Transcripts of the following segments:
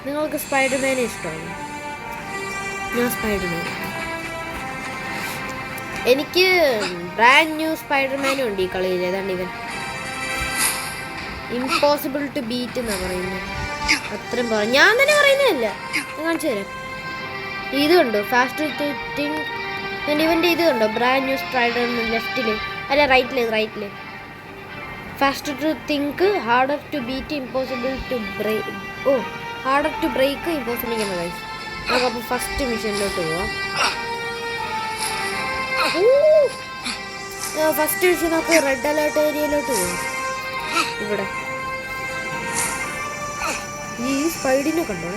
നിങ്ങൾക്ക് സ്പൈഡർമാനെ ഇഷ്ടമാണ്? ഞാൻ സ്പൈഡർമാൻ. എനിക്ക് ബ്രാൻഡ് ന്യൂ സ്പൈഡർമാനും ഉണ്ട് ഈ കളിയിൽ. ഏതാണ്ട് ഇവൻ ഇമ്പോസിബിൾ ടു ബീറ്റ് എന്നാണ് പറയുന്നത്. അത്രയും പറഞ്ഞു ഞാൻ തന്നെ പറയുന്നതല്ല, കാണിച്ചു തരാം. ഇതുണ്ടോ ഫാസ്റ്റ് തിങ്ക്. ഇവൻ്റെ ഇത് കണ്ടോ ബ്രാൻഡ് ന്യൂ സ്പൈഡർമാൻ ലെഫ്റ്റില്, അല്ല റൈറ്റില്. Fast to think, harder to beat, impossible to break. Oh, harder to break, impossible ആണ് ഗൈസ്. നമുക്കപ്പോൾ ഫസ്റ്റ് മിഷനിലോട്ട് പോവാം. ഫസ്റ്റ് മിഷൻ നമുക്ക് റെഡ് അലേർട്ട് ഏരിയയിലോട്ട് പോവാം. ഇവിടെ ഈ സ്പൈഡിനെ കണ്ടോ,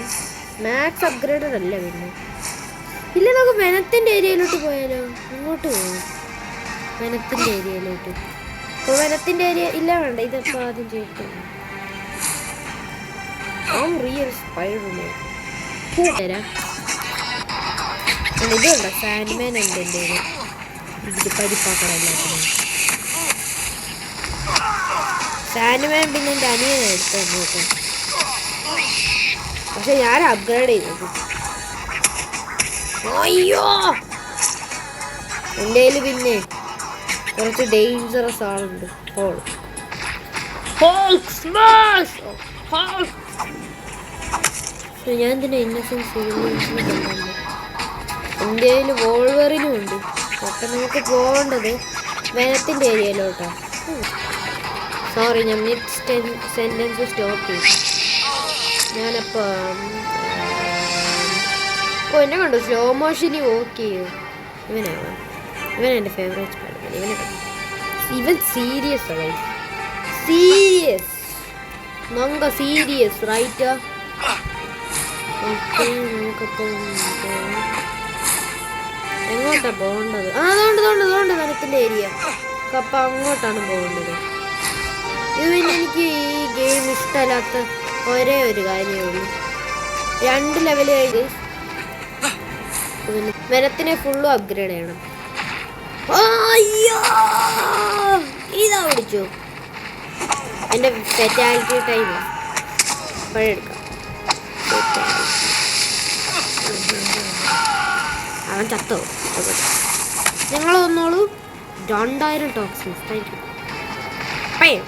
മാക്സ് അപ്ഗ്രേഡഡ് അല്ല പിന്നെ. ഇല്ല, നമുക്ക് വെനത്തിൻ്റെ ഏരിയയിലോട്ട് പോയാലോ? ഇങ്ങോട്ട് പോവാം, വെനത്തിൻ്റെ ഏരിയയിലോട്ട്. അപ്പോൾ വെനത്തിൻ്റെ ഏരിയ ഇല്ല, വേണ്ട, ഇതെപ്പോൾ ആദ്യം ചെയ്തിട്ട് റിയൽ സ്പൈഡർമാൻ തരാം. ഇതുണ്ടോ സാൻഡ്മാൻ ഉണ്ട് എൻ്റെ ഇത് പരിപ്പാക്കണം എല്ലാത്തിനും. സാൻഡ്മാൻ പിന്നെ എൻ്റെ അനിയനെ എടുത്ത് നോക്കാം. പക്ഷെ ഞാൻ അപ്ഗ്രേഡ് ചെയ്തു. അയ്യോ, എൻ്റെ കയ്യിൽ പിന്നെ കുറച്ച് ഡേഞ്ചറസ് ആളുണ്ട്. ഞാൻ ഇതിൻ്റെ ഇന്നസെൻസ് എൻ്റെ കയ്യിൽ വോൾവറിനും ഉണ്ട്. അപ്പം നമുക്ക് പോകേണ്ടത് വെനത്തിൻ്റെ ഏരിയയിലോട്ടാണ്. സോറി, ഞാൻ മിഡ് സെൻറ്റൻസ് സ്റ്റോപ്പ് ചെയ്തു. ഞാനപ്പോൾ എന്നെ കണ്ടു സ്ലോ മോഷന് വോക്ക് ചെയ്യൂ. ഇവനെൻ്റെ ഫേവറേറ്റ് സ്പൈഡർമാൻ. ഇവൻ സീരിയസ് ആണ്, സീരിയസ് നങ്ക സീരിയസ് റൈറ്റ്. ഓക്കെ, നമുക്കപ്പോൾ എങ്ങോട്ടാ പോകേണ്ടത്? അതുകൊണ്ട് വനത്തിൻ്റെ ഏരിയ. അപ്പം അങ്ങോട്ടാണ് പോകേണ്ടത്. ഇത് പിന്നെ എനിക്ക് ഈ ഗെയിം ഇഷ്ടമല്ലാത്ത ഒരേ ഒരു കാര്യമേ ഉള്ളൂ, 2 ലെവൽ കഴിഞ്ഞ് വനത്തിനെ ഫുള്ളും അപ്ഗ്രേഡ് ചെയ്യണം. അയ്യോ, ഇതാ പിടിച്ചു എൻ്റെ ഫെറ്റാലിറ്റി ടൈം. പഴയെടുക്കാം. അവൻ ചത്തോ? ഞങ്ങൾ വന്നോളൂ. 2000 ടോക്സിൻസ്. Thank you.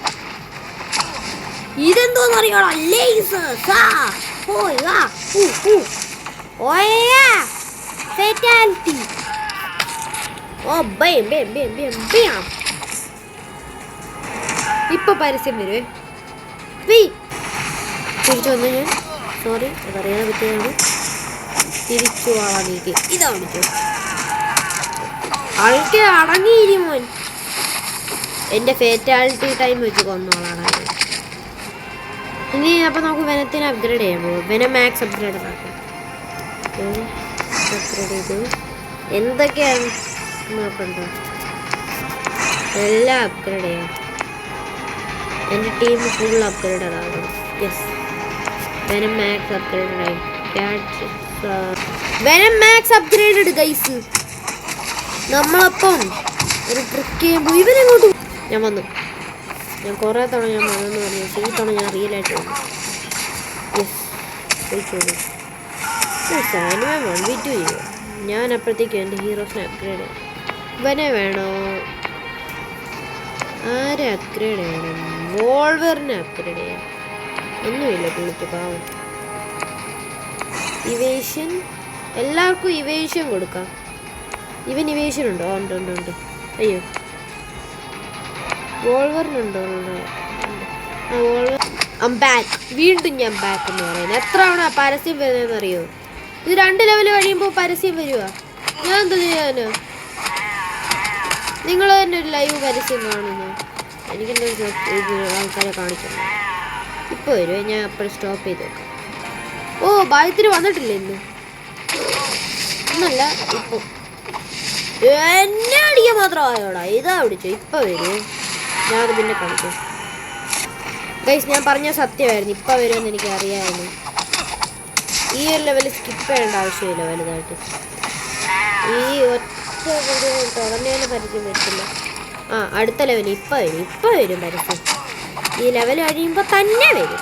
ഇതെന്തോന്ന് അറിയാടാ? ഫെറ്റാലിറ്റി. ഇപ്പൊ പരസ്യം വരുവേ. തിരിച്ചു വന്നു ഞാൻ. സോറി, അതറിയാൻ പറ്റിയതാണ്. തിരിച്ചു ആളാ നീക്കി. ഇതാ വിളിച്ചു ആൾക്ക് അടങ്ങിയിരി മോൻ. എൻ്റെ ഫേറ്റാലിറ്റി ടൈം വെച്ച് കൊന്നോളാണ്. ഇനി അപ്പം നമുക്ക് വെനത്തിന് അപ്ഗ്രേഡ് ചെയ്യാൻ പോകും. വെനം മാക്സ് അപ്ഗ്രേഡ് ആക്കും. അപ്ഗ്രേഡ് ചെയ്തു. എന്തൊക്കെയാണ് നോക്കണ്ടോ? എല്ലാം അപ്ഗ്രേഡ് ചെയ്യാം. എൻ്റെ ടീം ഫുൾ അപ്ഗ്രേഡഡ് ആകും. യെസ്, വെനം മാക്സ് അപ്ഗ്രേഡഡ് ആയി. Venom max upgraded guys. നമ്മളപ്പം ഒരു ട്രിക്ക് ചെയ്യുമ്പോൾ ഇവരെങ്ങോട്ട് ഞാൻ വന്നു. ഞാൻ കുറേ തവണ ഞാൻ വന്നെന്ന് പറഞ്ഞു. ഈ തവണ ഞാൻ റിയലായിട്ട് വന്നു. യെസ്, ചോദിച്ചോളൂ. സാൻഡ്മാൻ 1v2 ചെയ്യുക. ഞാൻ അപ്പോഴത്തേക്കും എൻ്റെ ഹീറോസിനെ അപ്ഗ്രേഡ് ചെയ്യാം. ഇവനെ വേണോ? ആരെ അപ്ഗ്രേഡ് ചെയ്യണം? വോൾവറിനെ അപ്ഗ്രേഡ് ചെയ്യാം. ഒന്നുമില്ല, പുള്ളിക്ക് പാവം. ഇവേഷൻ, എല്ലാവർക്കും ഇവേഷൻ കൊടുക്കാം. ഇവൻ ഇവേഷൻ ഉണ്ടോ? ഉണ്ട്. അയ്യോ, വോൾവറിനുണ്ടോ? വോൾവർ ബാക്ക്. വീണ്ടും ഞാൻ ബാക്ക് എന്ന് പറയുന്നത്. എത്ര തവണ പരസ്യം വരുന്നതെന്ന് അറിയോ? ഇത് 2 ലെവൽ കഴിയുമ്പോൾ പരസ്യം വരുക. ഞാൻ എന്താ ചെയ്യാനോ? നിങ്ങൾ തന്നെ ഒരു ലൈവ് പരസ്യം കാണുന്നു. എനിക്കെന്താ ആൾക്കാരെ കാണിക്കുന്നു. ഇപ്പോൾ വരുമോ? ഞാൻ അപ്പോൾ സ്റ്റോപ്പ് ചെയ്ത് വെക്കാം. ഓ, ബായത്തിന് വന്നിട്ടില്ല ഇന്ന്. ഒന്നല്ല, ഇപ്പോൾ എന്നെ അടിക്കാൻ മാത്രമായോടാ. ഇതാ പിടിച്ചോ. ഇപ്പം വരുമോ? ഞാനത് പിന്നെ കാണിക്കാം. ഗൈസ്, ഞാൻ പറഞ്ഞ സത്യമായിരുന്നു. ഇപ്പം വരുമെന്ന് എനിക്ക് അറിയാമായിരുന്നു. ഈ ഒരു ലെവൽ സ്കിപ്പ് ചെയ്യേണ്ട ആവശ്യമില്ല വലുതായിട്ട്. ഈ ഒറ്റ തുടർന്നേനെ പരസ്യം വരത്തില്ല. അടുത്ത ലെവൽ ഇപ്പം വരും പരസ്യം. ഈ ലെവൽ കഴിയുമ്പോൾ തന്നെ വരും.